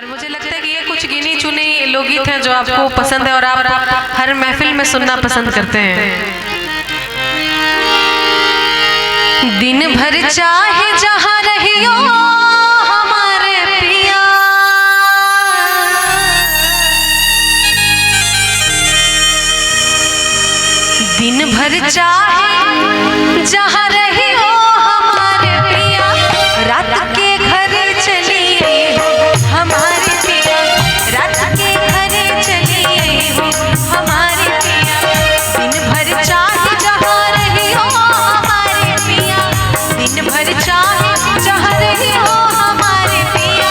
और मुझे लगता है कि ये कुछ गिनी चुनी लोकगीत हैं जो आपको पसंद है और आप हर महफिल में सुनना पसंद करते हैं। दिन भर चाहे जहाँ रहियो हमारे पिया, दिन भर चाहे जहाँ रहियो हमारे पिया, रात के घरे चलिए हमारे पिया, रात के घरे चलिए हो हमारे पिया। दिन भर चाहे जहाँ रहियो हमारे पिया, दिन भर चाहे जहाँ रहियो हमारे पिया,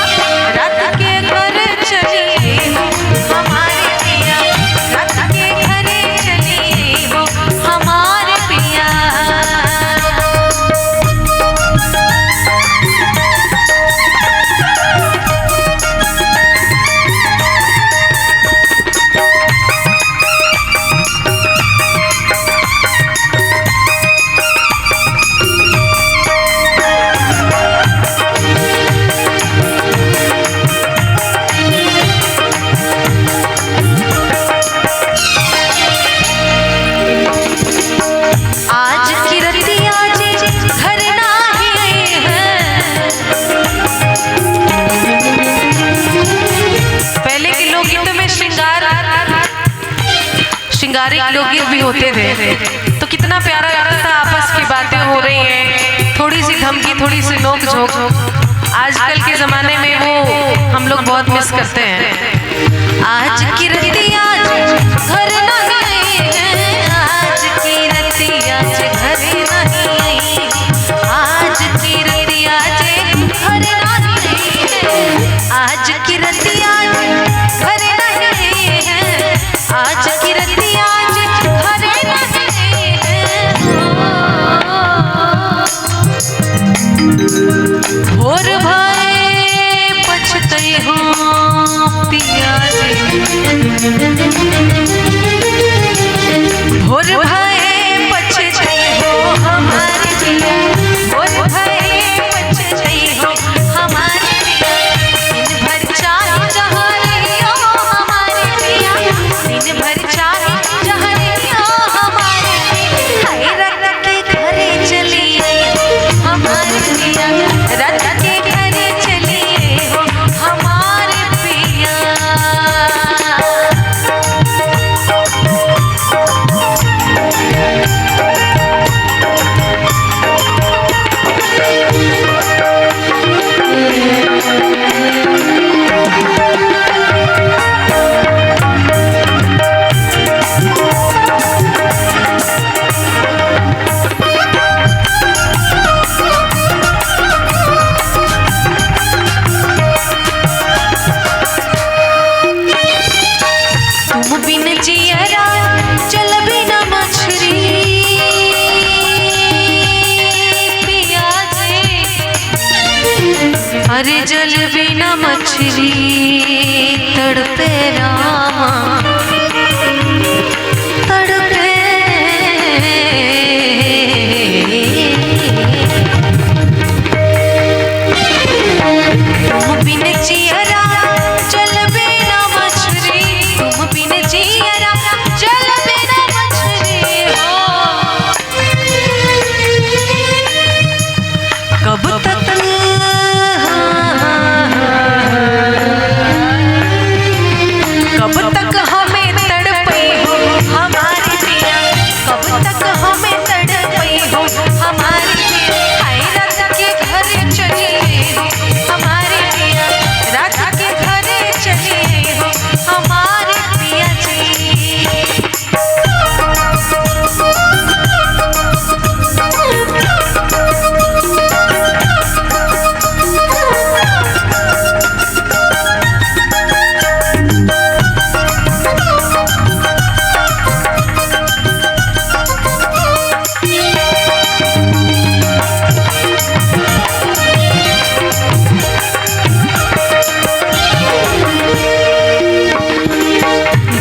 रात के घरे चलिए हो हमारे पिया, रात के घरे चलिए हो हमारे पिया। आज की रतिया जी घर नाही है। पहले के लोकगीतों में श्रृंगारिक लोकगीत भी होते थे, तो कितना प्यारा लगता था। आपस की बातें हो रही हैं, थोड़ी सी धमकी, थोड़ी सी नोक झोंक। आजकल के जमाने में वो हम लोग बहुत मिस करते हैं। आज की रतिया घर नहीं है, आज की रतिया घर नहीं, आज की रतिया घर नहीं है, आज की रतिया घर नहीं है, आज की रतिया घर नहीं है। भोर भये पछतई हो पिया भोर भये पछतई हो हमारे पिया, भोर भये पछतई हो हमारे पिया। दिन भर चाहे जहाँ रहियो हमारे पिया, दिन भर चाहे जहाँ रहियो हमारे पिया, हाय रात के घरे चलिए हमारे पिया, रात के घरे चलिए हो हमारे पिया। तुम बिन जियरा चल बिना मछरी पिया जे, अरे जल बिना मछली तड़पे रामा तड़पे। तुम बिन जियरा चल बिना मछली, तुम बिन जियरा चल बिना मछली हो। कब तक कब तक हमें तड़पई हो हमारे पिया, कब तक हमें तड़पई हो हमारे पिया, हाय रात के घरे चलिए हो हमारे पिया, रात के घरे चलिए हो हमारे पिया जी।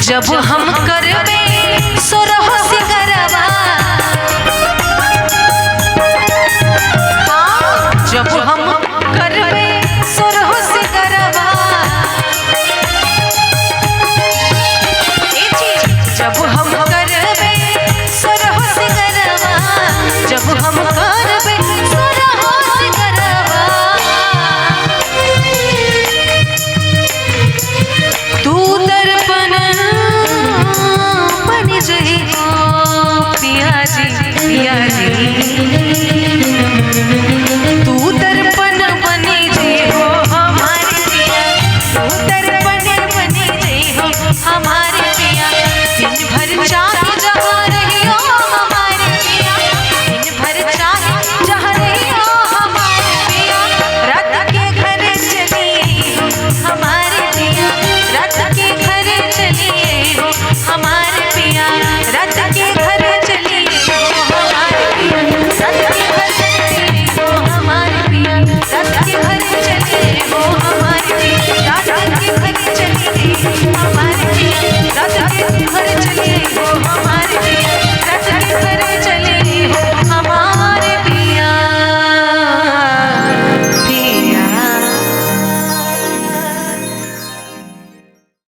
जब हम